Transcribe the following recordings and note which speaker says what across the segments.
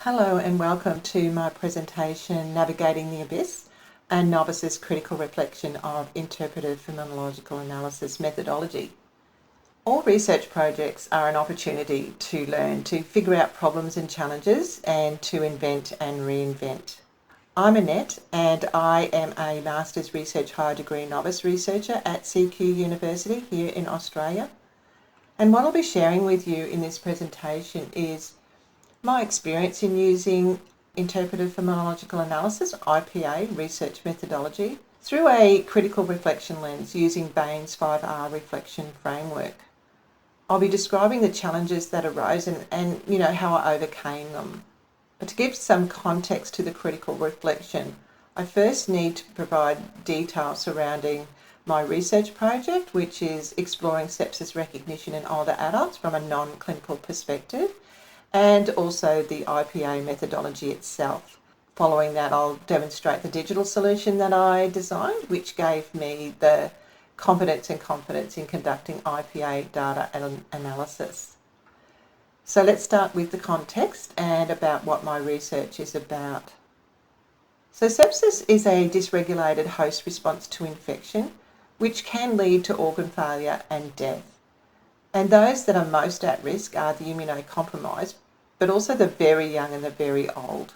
Speaker 1: Hello and welcome to my presentation Navigating the Abyss and Novice's Critical Reflection of Interpretive Phenomenological Analysis Methodology. All research projects are an opportunity to learn to figure out problems and challenges and to invent and reinvent. I'm Annette and I am a Master's Research Higher Degree Novice Researcher at CQ University here in Australia. And what I'll be sharing with you in this presentation is my experience in using Interpretive Phenomenological Analysis, IPA, research methodology, through a critical reflection lens using Bain's 5R reflection framework. I'll be describing the challenges that arose and how I overcame them. But to give some context to the critical reflection, I first need to provide detail surrounding my research project, which is exploring sepsis recognition in older adults from a non-clinical perspective, and also the IPA methodology itself. Following that, I'll demonstrate the digital solution that I designed, which gave me the confidence in conducting IPA data analysis. So let's start with the context and about what my research is about. So sepsis is a dysregulated host response to infection, which can lead to organ failure and death. And those that are most at risk are the immunocompromised, but also the very young and the very old.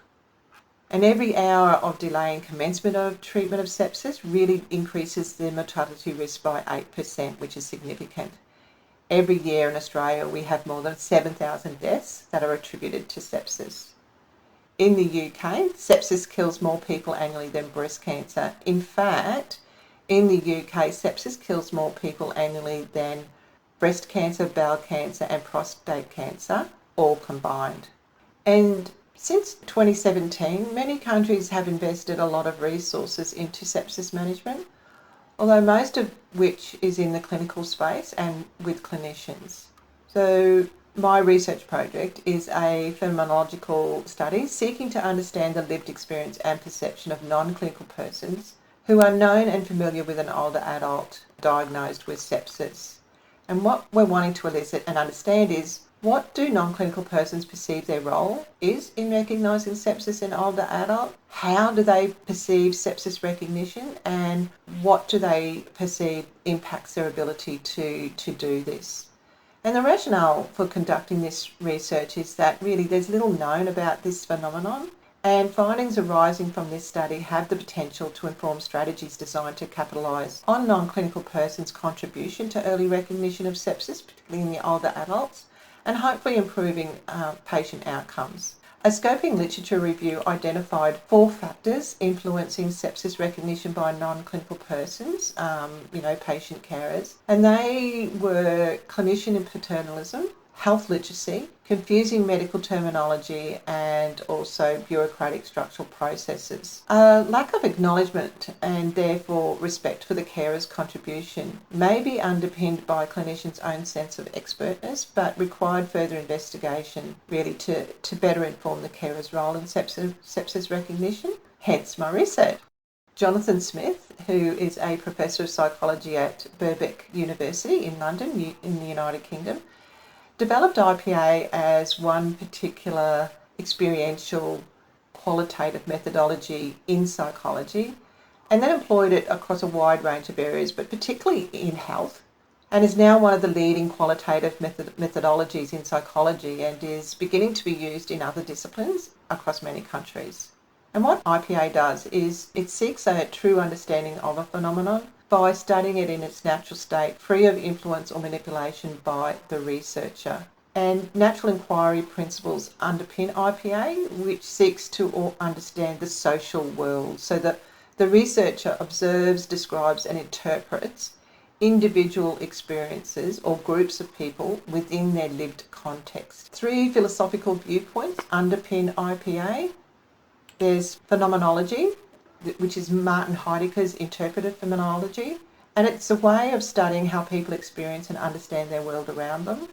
Speaker 1: And every hour of delay in commencement of treatment of sepsis really increases the mortality risk by 8%, which is significant. Every year in Australia, we have more than 7,000 deaths that are attributed to sepsis. In the UK, sepsis kills more people annually than breast cancer. In fact, in the UK, sepsis kills more people annually than breast cancer, bowel cancer and prostate cancer, all combined. And since 2017, many countries have invested a lot of resources into sepsis management, although most of which is in the clinical space and with clinicians. So my research project is a phenomenological study seeking to understand the lived experience and perception of non-clinical persons who are known and familiar with an older adult diagnosed with sepsis. And what we're wanting to elicit and understand is, what do non-clinical persons perceive their role is in recognising sepsis in older adult? How do they perceive sepsis recognition, and what do they perceive impacts their ability to do this? And the rationale for conducting this research is that really there's little known about this phenomenon, and findings arising from this study have the potential to inform strategies designed to capitalise on non-clinical persons' contribution to early recognition of sepsis, particularly in the older adults, and hopefully improving patient outcomes. A scoping literature review identified 4 factors influencing sepsis recognition by non-clinical persons, patient carers, and they were clinician and paternalism, health literacy, confusing medical terminology, and also bureaucratic structural processes. A lack of acknowledgement and therefore respect for the carer's contribution may be underpinned by clinicians' own sense of expertness, but required further investigation really to better inform the carer's role in sepsis recognition, hence my research. Jonathan Smith, who is a professor of psychology at Birkbeck University in London in the United Kingdom, developed IPA as one particular experiential qualitative methodology in psychology, and then employed it across a wide range of areas, but particularly in health, and is now one of the leading qualitative methodologies in psychology and is beginning to be used in other disciplines across many countries. And what IPA does is it seeks a true understanding of a phenomenon by studying it in its natural state, free of influence or manipulation by the researcher. And natural inquiry principles underpin IPA, which seeks to understand the social world, so that the researcher observes, describes and interprets individual experiences or groups of people within their lived context. 3 philosophical viewpoints underpin IPA. There's phenomenology, which is Martin Heidegger's interpretive phenomenology, and it's a way of studying how people experience and understand their world around them.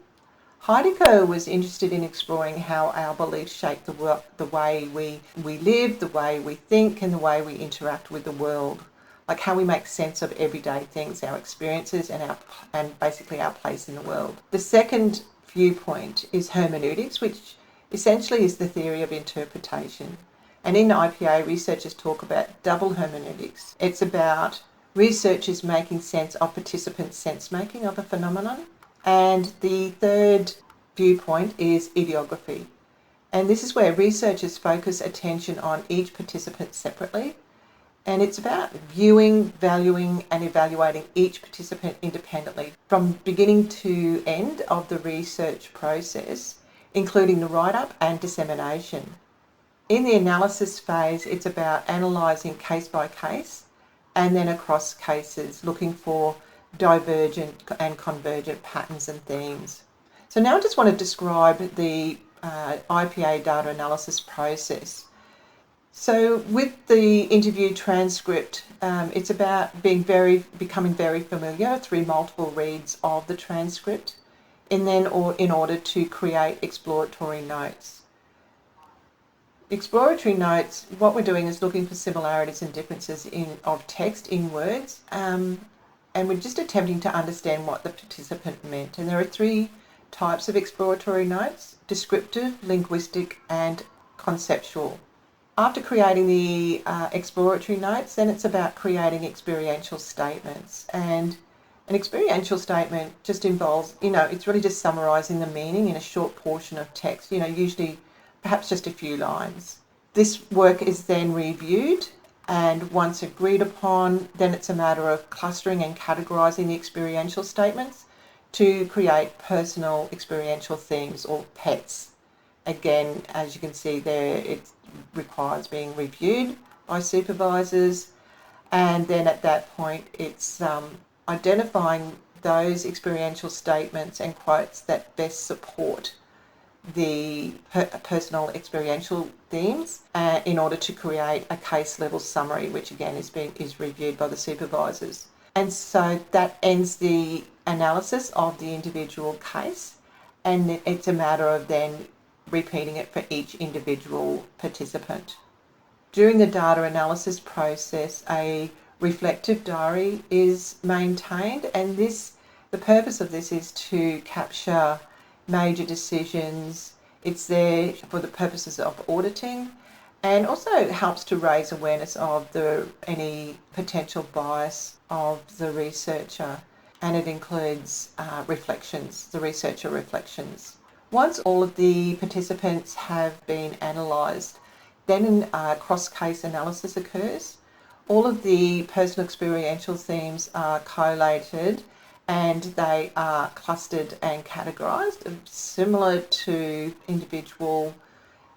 Speaker 1: Heidegger was interested in exploring how our beliefs shape the way we live, the way we think, and the way we interact with the world, like how we make sense of everyday things, our experiences, and basically our place in the world. The second viewpoint is hermeneutics, which essentially is the theory of interpretation. And in IPA, researchers talk about double hermeneutics. It's about researchers making sense of participants' sense-making of a phenomenon. And the third viewpoint is ideography. And this is where researchers focus attention on each participant separately. And it's about viewing, valuing and evaluating each participant independently from beginning to end of the research process, including the write-up and dissemination. In the analysis phase, it's about analysing case by case and then across cases, looking for divergent and convergent patterns and themes. So now I just want to describe the IPA data analysis process. So with the interview transcript, it's about becoming very familiar through multiple reads of the transcript, and then in order to create exploratory notes. Exploratory notes, what we're doing is looking for similarities and differences of text in words, and we're just attempting to understand what the participant meant. And there are three types of exploratory notes: descriptive, linguistic and conceptual. After creating the exploratory notes, then it's about creating experiential statements. And an experiential statement just involves, it's really just summarising the meaning in a short portion of text, usually perhaps just a few lines. This work is then reviewed, and once agreed upon, then it's a matter of clustering and categorising the experiential statements to create personal experiential themes, or PETs. Again, as you can see there, it requires being reviewed by supervisors, and then at that point it's identifying those experiential statements and quotes that best support the personal experiential themes in order to create a case level summary, which again is reviewed by the supervisors. And so that ends the analysis of the individual case, and it's a matter of then repeating it for each individual participant. During the data analysis process, a reflective diary is maintained, and the purpose of this is to capture major decisions. It's there for the purposes of auditing, and also helps to raise awareness of any potential bias of the researcher, and it includes the researcher reflections. Once all of the participants have been analysed, then cross-case analysis occurs. All of the personal experiential themes are collated and they are clustered and categorised, similar to individual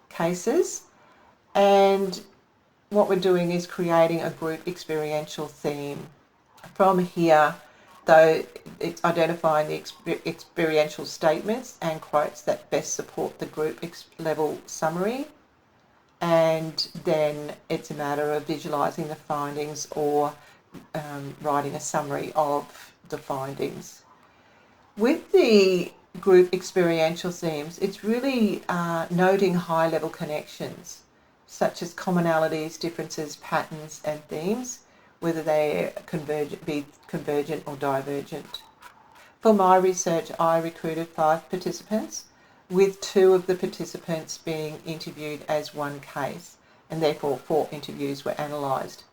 Speaker 1: cases. And what we're doing is creating a group experiential theme. From here, though, it's identifying the experiential statements and quotes that best support the group level summary, and then it's a matter of visualising the findings or writing a summary of the findings. With the group experiential themes, it's really noting high-level connections, such as commonalities, differences, patterns and themes, whether they be convergent or divergent. For my research, I recruited 5 participants, with 2 of the participants being interviewed as one case, and therefore 4 interviews were analysed.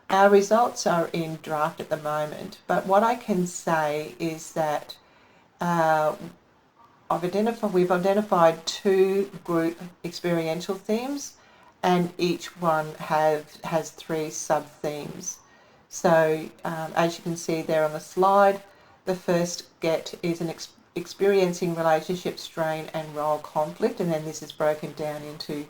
Speaker 1: Our results are in draft at the moment, but what I can say is that we've identified 2 group experiential themes, and each one has 3 sub-themes. So as you can see there on the slide, the first get is an experiencing relationship strain and role conflict, and then this is broken down into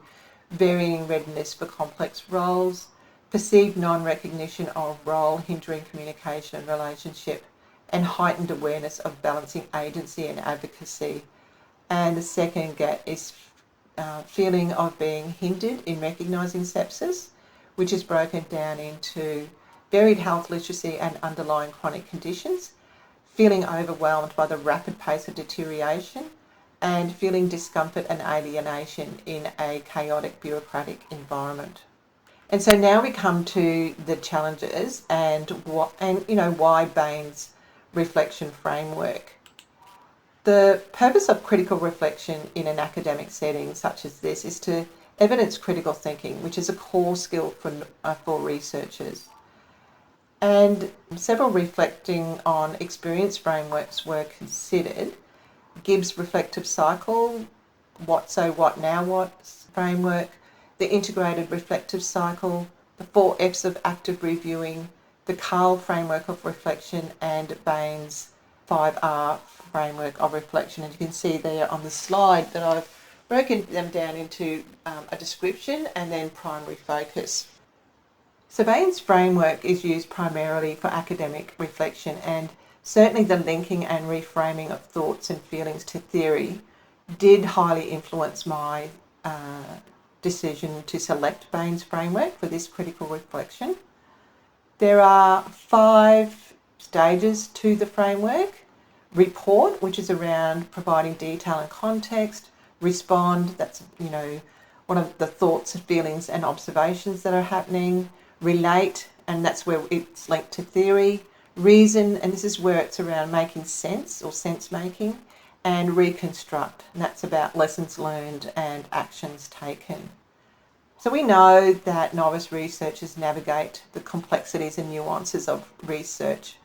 Speaker 1: varying readiness for complex roles, perceived non-recognition of role hindering communication and relationship, and heightened awareness of balancing agency and advocacy. And the second get is feeling of being hindered in recognising sepsis, which is broken down into varied health literacy and underlying chronic conditions, feeling overwhelmed by the rapid pace of deterioration, and feeling discomfort and alienation in a chaotic bureaucratic environment. And so now we come to the challenges and why Bain's reflection framework. The purpose of critical reflection in an academic setting such as this is to evidence critical thinking, which is a core skill for researchers. And several reflecting on experience frameworks were considered. Gibbs' reflective cycle, what so what now what framework, the integrated reflective cycle, the 4 F's of active reviewing, the Carl framework of reflection, and Bain's 5R framework of reflection. And you can see there on the slide that I've broken them down into a description and then primary focus. So Bain's framework is used primarily for academic reflection, and certainly the linking and reframing of thoughts and feelings to theory did highly influence my decision to select Bain's framework for this critical reflection. There are 5 stages to the framework. Report, which is around providing detail and context. Respond, that's, what are the thoughts and feelings and observations that are happening. Relate, and that's where it's linked to theory. Reason, and this is where it's around making sense or sense making. And reconstruct, and that's about lessons learned and actions taken. So we know that novice researchers navigate the complexities and nuances of research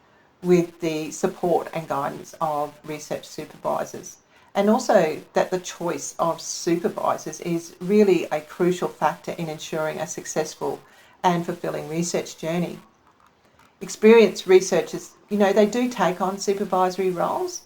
Speaker 1: with the support and guidance of research supervisors. And also that the choice of supervisors is really a crucial factor in ensuring a successful and fulfilling research journey. Experienced researchers, they do take on supervisory roles,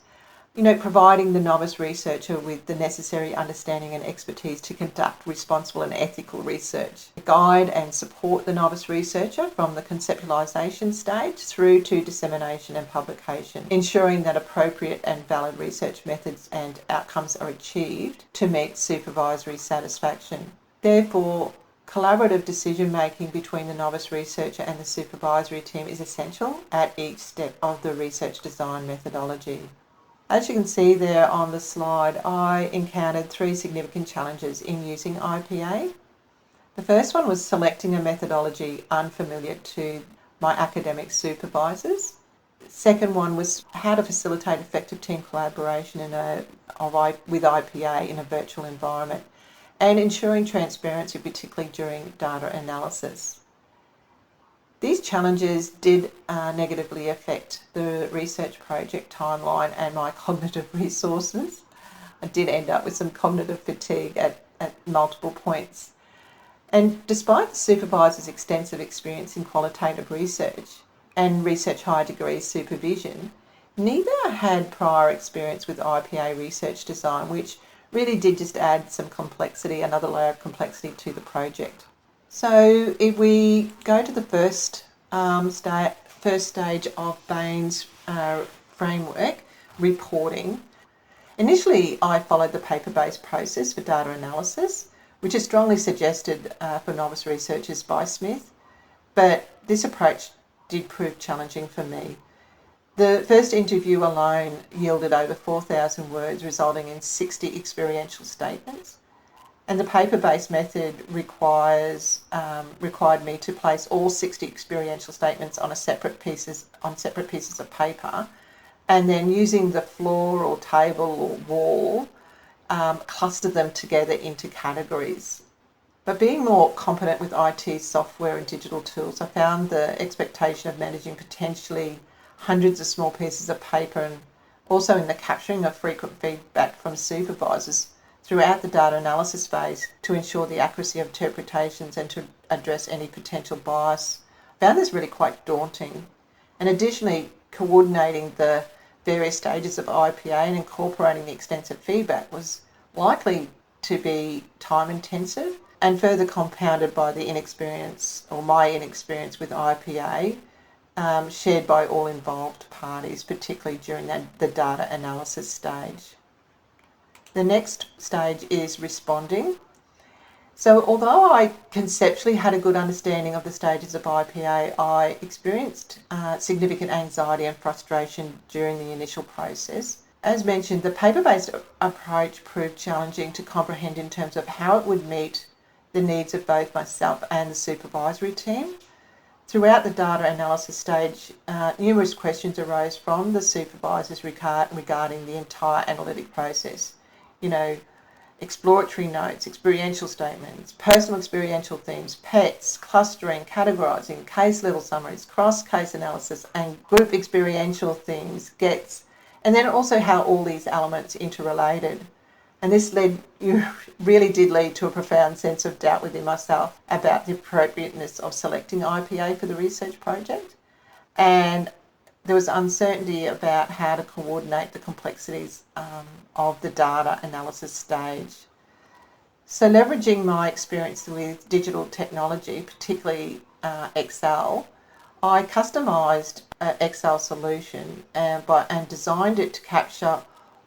Speaker 1: providing the novice researcher with the necessary understanding and expertise to conduct responsible and ethical research. Guide and support the novice researcher from the conceptualisation stage through to dissemination and publication, ensuring that appropriate and valid research methods and outcomes are achieved to meet supervisory satisfaction. Therefore, collaborative decision making between the novice researcher and the supervisory team is essential at each step of the research design methodology. As you can see there on the slide, I encountered 3 significant challenges in using IPA. The first one was selecting a methodology unfamiliar to my academic supervisors. The second one was how to facilitate effective team collaboration with IPA in a virtual environment, and ensuring transparency, particularly during data analysis. These challenges did negatively affect the research project timeline and my cognitive resources. I did end up with some cognitive fatigue at multiple points. And despite the supervisor's extensive experience in qualitative research and research high degree supervision, neither had prior experience with IPA research design, which really did just add some complexity, another layer of complexity to the project. So if we go to the first stage of Bain's framework, reporting, initially I followed the paper-based process for data analysis, which is strongly suggested for novice researchers by Smith, but this approach did prove challenging for me. The first interview alone yielded over 4,000 words, resulting in 60 experiential statements. And the paper-based method required me to place all 60 experiential statements on separate pieces of paper, and then using the floor or table or wall, cluster them together into categories. But being more competent with IT software and digital tools, I found the expectation of managing potentially hundreds of small pieces of paper, and also in the capturing of frequent feedback from supervisors throughout the data analysis phase to ensure the accuracy of interpretations and to address any potential bias. I found this really quite daunting. And additionally, coordinating the various stages of IPA and incorporating the extensive feedback was likely to be time intensive and further compounded by the inexperience with IPA, shared by all involved parties, particularly during the data analysis stage. The next stage is responding. So although I conceptually had a good understanding of the stages of IPA, I experienced significant anxiety and frustration during the initial process. As mentioned, the paper-based approach proved challenging to comprehend in terms of how it would meet the needs of both myself and the supervisory team. Throughout the data analysis stage, numerous questions arose from the supervisors regarding the entire analytic process. Exploratory notes, experiential statements, personal experiential themes, PETs, clustering, categorising, case-level summaries, cross-case analysis, and group experiential themes, GETs, and then also how all these elements interrelated. And this really did lead to a profound sense of doubt within myself about the appropriateness of selecting IPA for the research project. And there was uncertainty about how to coordinate the complexities of the data analysis stage. So leveraging my experience with digital technology, particularly Excel, I customised an Excel solution and designed it to capture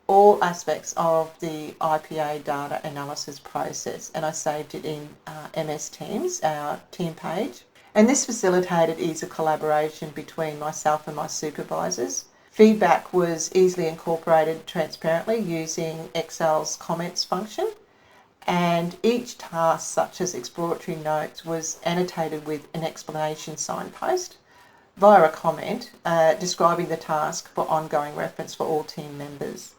Speaker 1: all aspects of the IPA data analysis process, and I saved it in MS Teams, our team page. And this facilitated ease of collaboration between myself and my supervisors. Feedback was easily incorporated transparently using Excel's comments function, and each task, such as exploratory notes, was annotated with an explanation signpost via a comment describing the task for ongoing reference for all team members.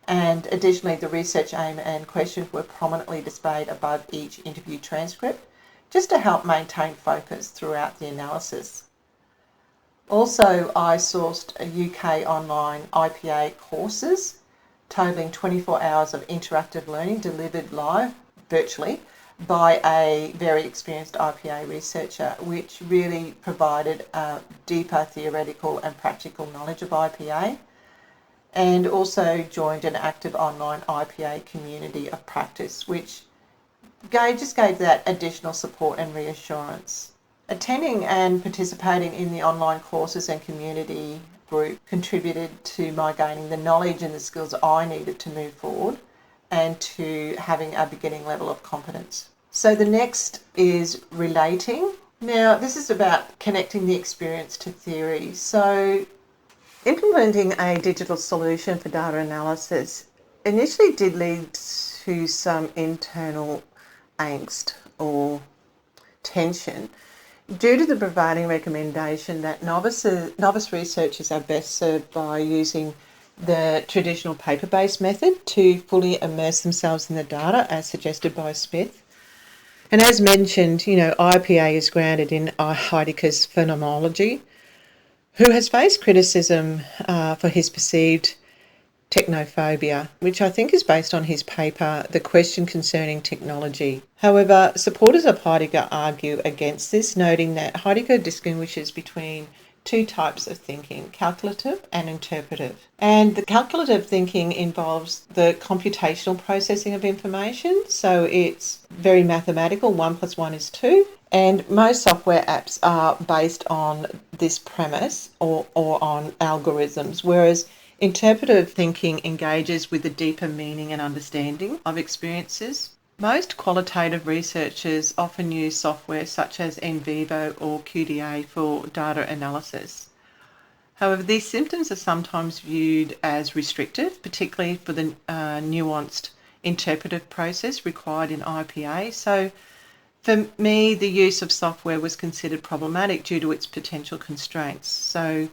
Speaker 1: And additionally, the research aim and questions were prominently displayed above each interview transcript, just to help maintain focus throughout the analysis. Also, I sourced UK online IPA courses totaling 24 hours of interactive learning delivered live, virtually, by a very experienced IPA researcher, which really provided a deeper theoretical and practical knowledge of IPA, and also joined an active online IPA community of practice, which just gave that additional support and reassurance. Attending and participating in the online courses and community group contributed to my gaining the knowledge and the skills I needed to move forward and to having a beginning level of competence. So the next is relating. Now, this is about connecting the experience to theory. So implementing a digital solution for data analysis initially did lead to some internal angst or tension due to the prevailing recommendation that novice researchers are best served by using the traditional paper-based method to fully immerse themselves in the data, as suggested by Smith. And as mentioned, IPA is grounded in Heidegger's phenomenology, who has faced criticism for his perceived technophobia, which I think is based on his paper, The Question Concerning Technology. However, supporters of Heidegger argue against this, noting that Heidegger distinguishes between two types of thinking, calculative and interpretive. And the calculative thinking involves the computational processing of information, so it's very mathematical, 1 + 1 is 2, and most software apps are based on this premise or on algorithms, whereas interpretive thinking engages with the deeper meaning and understanding of experiences. Most qualitative researchers often use software such as NVivo or QDA for data analysis. However, these systems are sometimes viewed as restrictive, particularly for the nuanced interpretive process required in IPA. So for me, the use of software was considered problematic due to its potential constraints. So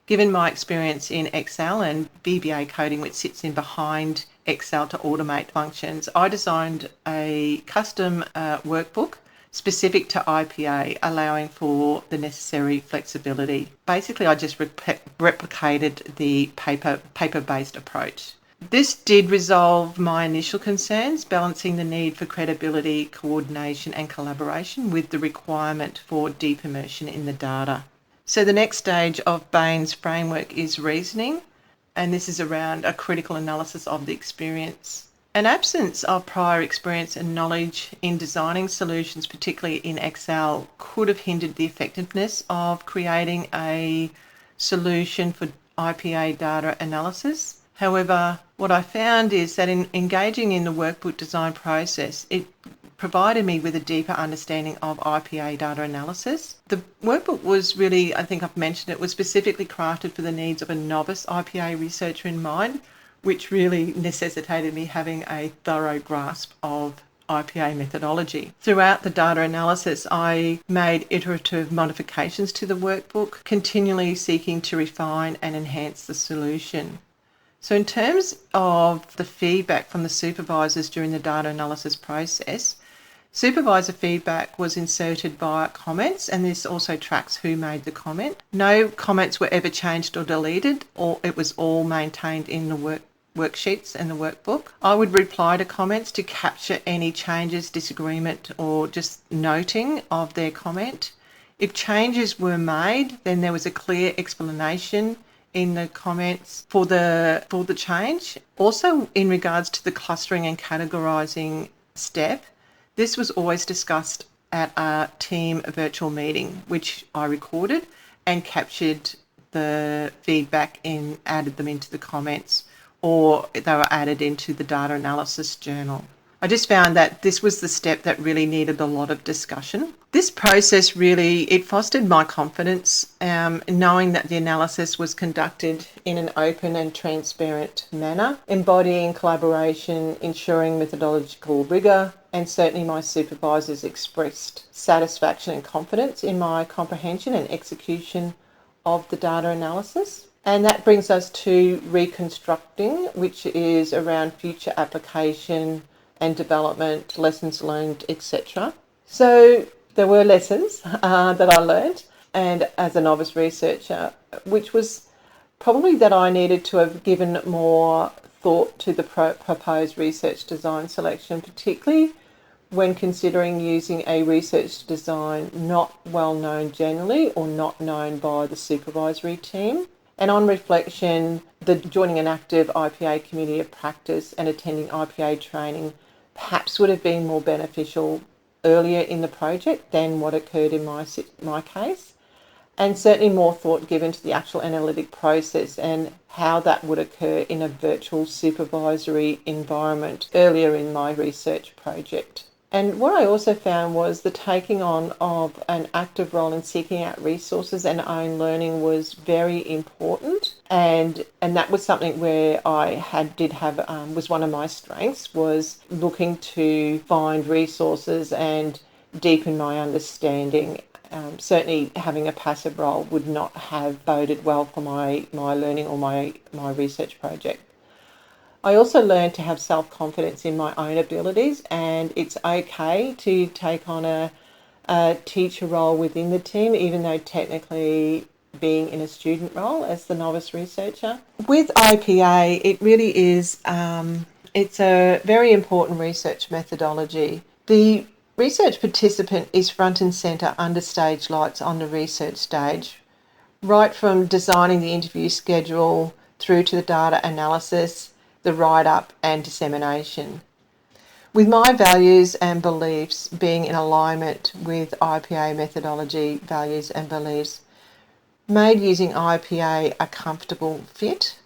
Speaker 1: given my experience in Excel and VBA coding, which sits in behind Excel to automate functions, I designed a custom workbook specific to IPA, allowing for the necessary flexibility. Basically, I just replicated the paper-based approach. This did resolve my initial concerns, balancing the need for credibility, coordination and collaboration with the requirement for deep immersion in the data. So the next stage of Bain's framework is reasoning, and this is around a critical analysis of the experience. An absence of prior experience and knowledge in designing solutions, particularly in Excel, could have hindered the effectiveness of creating a solution for IPA data analysis. However, what I found is that in engaging in the workbook design process, it provided me with a deeper understanding of IPA data analysis. The workbook was really, I think I've mentioned it, was specifically crafted for the needs of a novice IPA researcher in mind, which really necessitated me having a thorough grasp of IPA methodology. Throughout the data analysis, I made iterative modifications to the workbook, continually seeking to refine and enhance the solution. So in terms of the feedback from the supervisors during the data analysis process, supervisor feedback was inserted via comments, and this also tracks who made the comment. No comments were ever changed or deleted, or it was all maintained in the worksheets and the workbook. I would reply to comments to capture any changes, disagreement, or just noting of their comment. If changes were made, then there was a clear explanation in the comments for the change. Also, in regards to the clustering and categorising step, this was always discussed at a team virtual meeting, which I recorded and captured the feedback and added them into the comments, or they were added into the data analysis journal. I just found that this was the step that really needed a lot of discussion. This process it fostered my confidence, knowing that the analysis was conducted in an open and transparent manner, embodying collaboration, ensuring methodological rigour, and certainly my supervisors expressed satisfaction and confidence in my comprehension and execution of the data analysis. And that brings us to reconstructing, which is around future application and development, lessons learned, etc. So there were lessons that I learned, and as a novice researcher, which was probably that I needed to have given more thought to the proposed research design selection, particularly when considering using a research design not well known generally or not known by the supervisory team. And on reflection, joining an active IPA community of practice and attending IPA training perhaps would have been more beneficial earlier in the project than what occurred in my case, and certainly more thought given to the actual analytic process and how that would occur in a virtual supervisory environment earlier in my research project. And what I also found was the taking on of an active role in seeking out resources and own learning was very important. And that was something where I was one of my strengths, was looking to find resources and deepen my understanding. Certainly having a passive role would not have boded well for my learning or my research project. I also learned to have self-confidence in my own abilities, and it's okay to take on a teacher role within the team, even though technically being in a student role as the novice researcher. With IPA, it really is, it's a very important research methodology. The research participant is front and centre under stage lights on the research stage, right from designing the interview schedule through to the data analysis, the write-up and dissemination. With my values and beliefs being in alignment with IPA methodology values and beliefs, made using IPA a comfortable fit,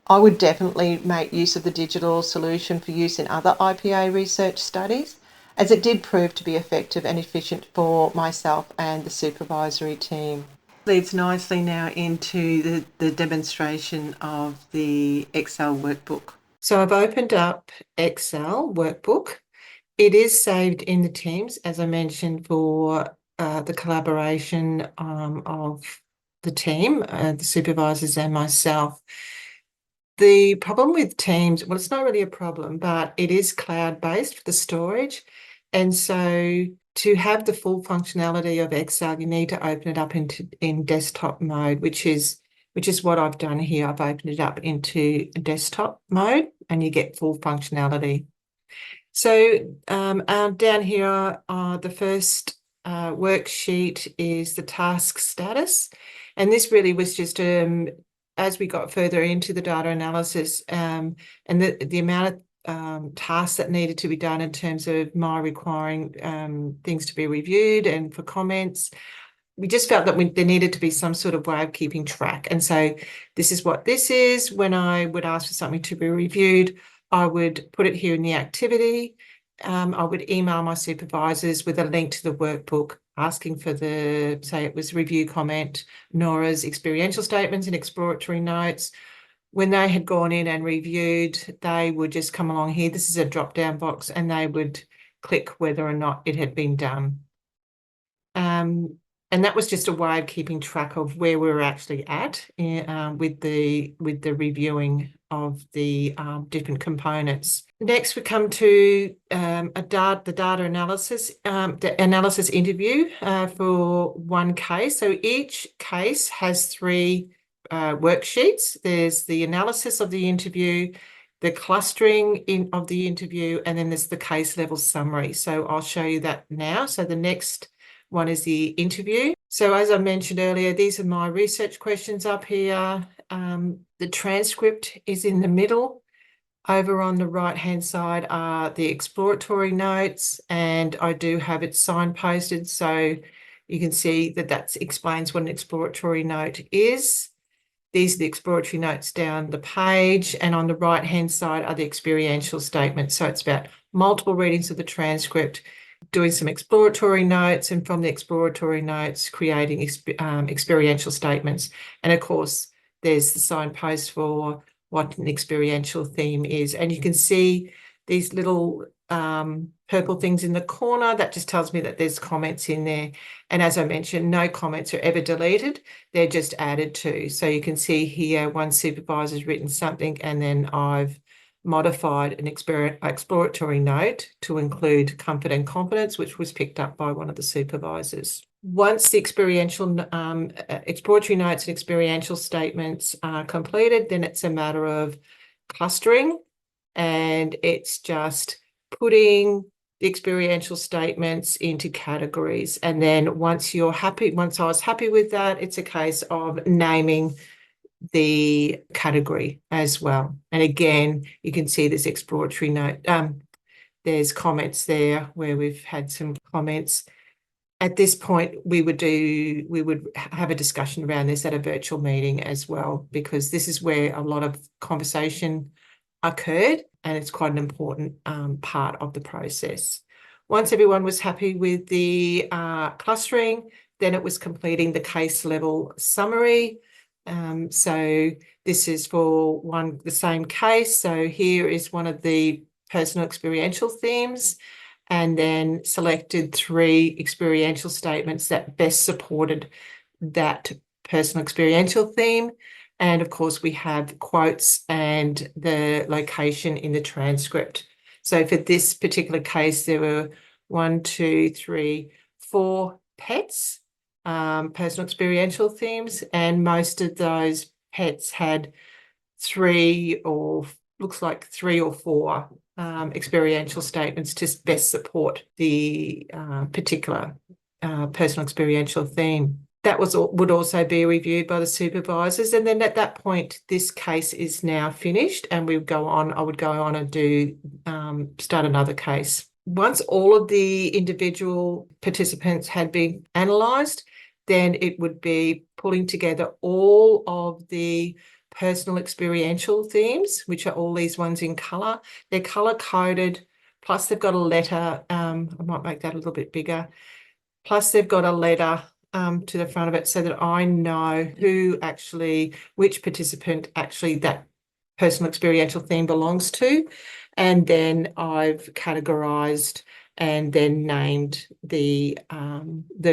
Speaker 1: I would definitely make use of the digital solution for use in other IPA research studies, as it did prove to be effective and efficient for myself and the supervisory team. Leads nicely now into the demonstration of the Excel workbook. So I've opened up Excel workbook. It is saved in the Teams, as I mentioned, for the collaboration of the team, the supervisors and myself. The problem with Teams, well, it's not really a problem, but it is cloud-based for the storage. And so to have the full functionality of Excel, you need to open it up in desktop mode, which is what I've done here. I've opened it up into desktop mode and you get full functionality. So down here, the first worksheet is the task status. And this really was just as we got further into the data analysis and the amount of tasks that needed to be done in terms of my requiring things to be reviewed and for comments, we just felt that there needed to be some sort of way of keeping track. And so this is what this is. When I would ask for something to be reviewed, I would put it here in the activity. I would email my supervisors with a link to the workbook asking for say it was review comment, Nora's experiential statements and exploratory notes. When they had gone in and reviewed, they would just come along here. This is a drop-down box, and they would click whether or not it had been done. And that was just a way of keeping track of where we were actually at with the reviewing of the different components. Next, we come to the data analysis, the analysis interview for one case. So each case has 3 worksheets. There's the analysis of the interview, the clustering of the interview, and then there's the case level summary. So I'll show you that now. So the next one is the interview. So as I mentioned earlier, these are my research questions up here. The transcript is in the middle. Over on the right-hand side are the exploratory notes, and I do have it signposted, so you can see that that explains what an exploratory note is. These are the exploratory notes down the page, and on the right-hand side are the experiential statements. So it's about multiple readings of the transcript, doing some exploratory notes, and from the exploratory notes, creating experiential statements. And of course, there's the signpost for what an experiential theme is. And you can see these little purple things in the corner. That just tells me that there's comments in there. And as I mentioned, no comments are ever deleted. They're just added to. So you can see here, one supervisor's written something, and then I've modified an exploratory note to include comfort and confidence, which was picked up by one of the supervisors. Once the exploratory notes and experiential statements are completed, then it's a matter of clustering, and it's just putting the experiential statements into categories. And then once I was happy with that, it's a case of naming the category as well. And again, you can see this exploratory note. There's comments there where we've had some comments. At this point, we would have a discussion around this at a virtual meeting as well, because this is where a lot of conversation occurred, and it's quite an important part of the process. Once everyone was happy with the clustering, then it was completing the case level summary. So this is for the same case. So here is one of the personal experiential themes, and then selected 3 experiential statements that best supported that personal experiential theme. And of course, we have quotes and the location in the transcript. So for this particular case, there were 1, 2, 3, 4 pets, personal experiential themes, and most of those pets had 3 or 4 experiential statements to best support the particular personal experiential theme. That would also be reviewed by the supervisors, and then at that point, this case is now finished, and I would go on and start another case. Once all of the individual participants had been analysed, then it would be pulling together all of the personal experiential themes, which are all these ones in colour. They're colour-coded, plus they've got a letter. I might make that a little bit bigger. Plus they've got a letter to the front of it so that I know which participant actually that personal experiential theme belongs to. And then I've categorised and then named the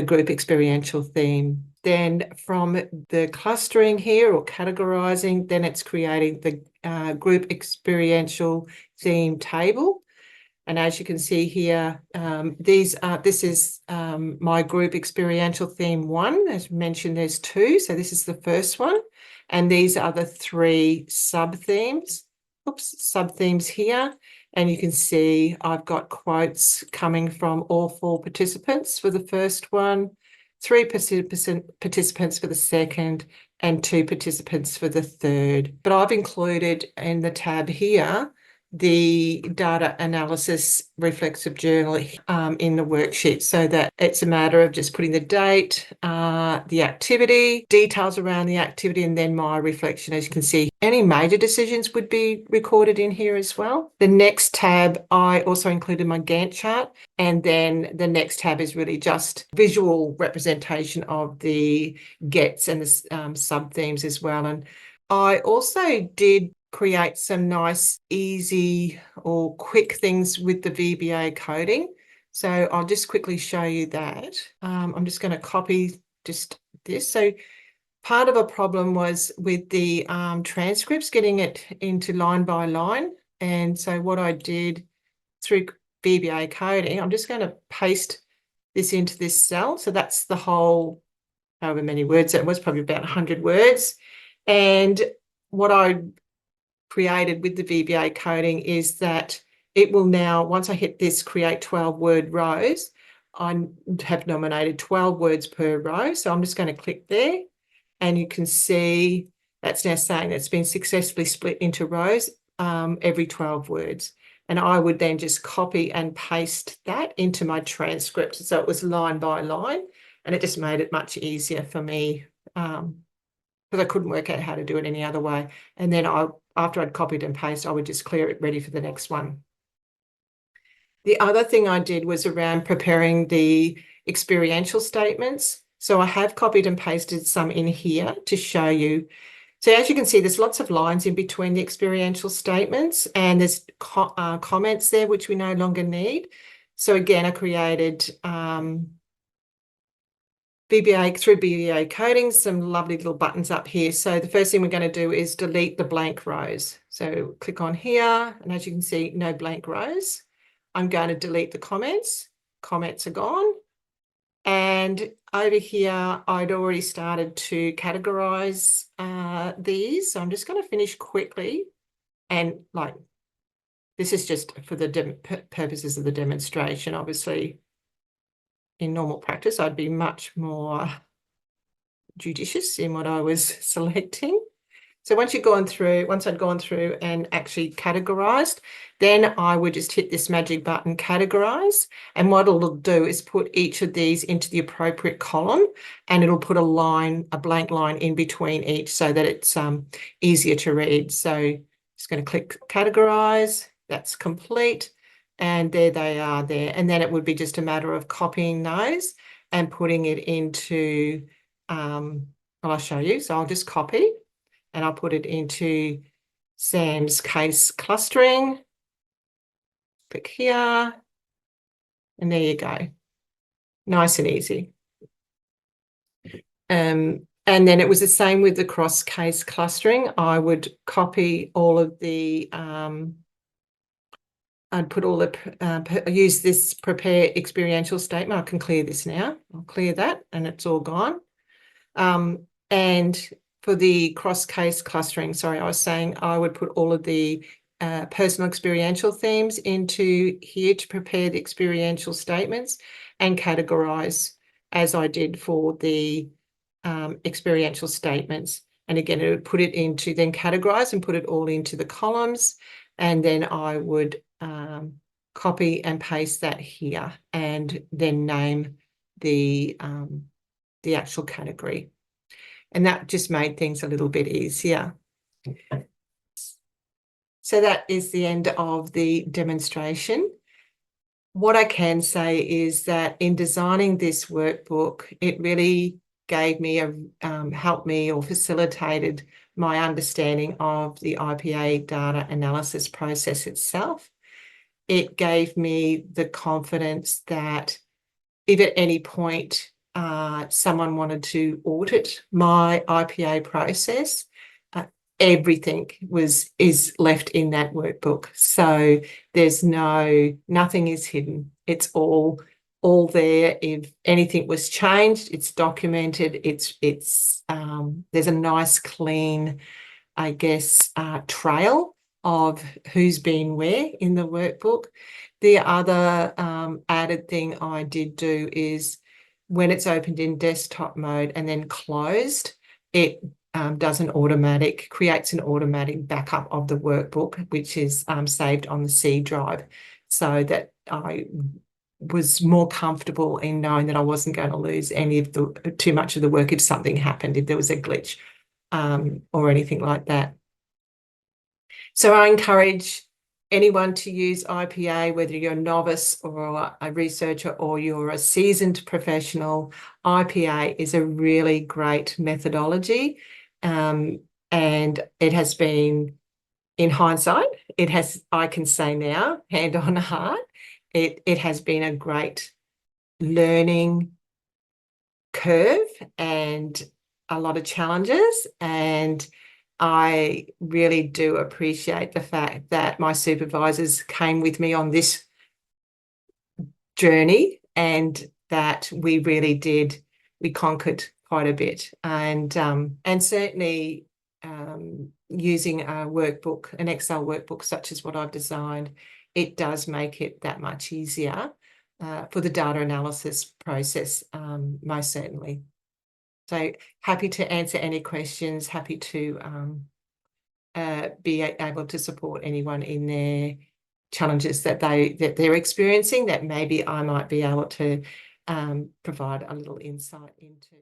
Speaker 1: group experiential theme. Then from the clustering here or categorising, then it's creating the group experiential theme table. And as you can see here, this is my group experiential theme 1. As mentioned, there's 2. So this is the first one. And these are the 3 sub-themes here. And you can see I've got quotes coming from all 4 participants for the first one, 3 participants for the second, and 2 participants for the third. But I've included in the tab here the data analysis reflexive journal in the worksheet, so that it's a matter of just putting the date, the activity, details around the activity, and then my reflection. As you can see, any major decisions would be recorded in here as well. The next tab, I also included my Gantt chart, and then the next tab is really just visual representation of the gets and the sub-themes as well. And I also did create some nice, easy or quick things with the VBA coding. So I'll just quickly show you that. I'm just going to copy just this. So part of a problem was with the transcripts, getting it into line by line. And so what I did through VBA coding, I'm just going to paste this into this cell. So that's the whole, however many words it was, probably about 100 words. And what I created with the VBA coding is that it will now, once I hit this create 12 word rows, I have nominated 12 words per row. So I'm just going to click there, and you can see that's now saying it's been successfully split into rows every 12 words. And I would then just copy and paste that into my transcript. So it was line by line, and it just made it much easier for me because I couldn't work out how to do it any other way. And then after I'd copied and pasted, I would just clear it ready for the next one. The other thing I did was around preparing the experiential statements. So I have copied and pasted some in here to show you. So as you can see, there's lots of lines in between the experiential statements, and there's comments there, which we no longer need. So again, I created VBA through VBA coding, some lovely little buttons up here. So the first thing we're going to do is delete the blank rows. So click on here, and as you can see, no blank rows. I'm going to delete the comments. Comments are gone. And over here, I'd already started to categorize these. So I'm just going to finish quickly. And like, this is just for the purposes of the demonstration. Obviously, in normal practice, I'd be much more judicious in what I was selecting. So once I'd gone through and actually categorized, then I would just hit this magic button, categorize. And what it'll do is put each of these into the appropriate column, and it'll put a blank line in between each so that it's easier to read. So just going to click categorize. That's complete. And there they are there. And then it would be just a matter of copying those and putting it into, well, I'll show you. So I'll just copy, and I'll put it into Sam's case clustering. Click here, and there you go. Nice and easy. And then it was the same with the cross case clustering. I would copy all of the, I'd put all the, use this prepare experiential statement. I can clear this now. I'll clear that, and it's all gone. And for the cross-case clustering, sorry, I was saying I would put all of the personal experiential themes into here to prepare the experiential statements and categorize as I did for the experiential statements. And again, it would put it into, then categorize and put it all into the columns. And then I would copy and paste that here and then name the actual category. And that just made things a little bit easier. So that is the end of the demonstration. What I can say is that in designing this workbook, it really gave me helped me or facilitated my understanding of the IPA data analysis process itself. It gave me the confidence that if at any point someone wanted to audit my IPA process, everything is left in that workbook. So there's nothing is hidden. It's all there. If anything was changed, it's documented. There's a nice clean, I guess, trail of who's been where in the workbook. The other added thing I did do is when it's opened in desktop mode and then closed, it creates an automatic backup of the workbook, which is saved on the C drive, so that I was more comfortable in knowing that I wasn't going to lose too much of the work if something happened, if there was a glitch or anything like that. So I encourage anyone to use IPA, whether you're a novice or a researcher or you're a seasoned professional. IPA is a really great methodology. And it has been, in hindsight, I can say now, hand on heart,
Speaker 2: it has been a great learning curve and a lot of challenges, and I really do appreciate the fact that my supervisors came with me on this journey and that we conquered quite a bit, and certainly using a workbook, an Excel workbook such as what I've designed, it does make it that much easier for the data analysis process, most certainly. So happy to answer any questions, happy to be able to support anyone in their challenges that they're experiencing that maybe I might be able to provide a little insight into.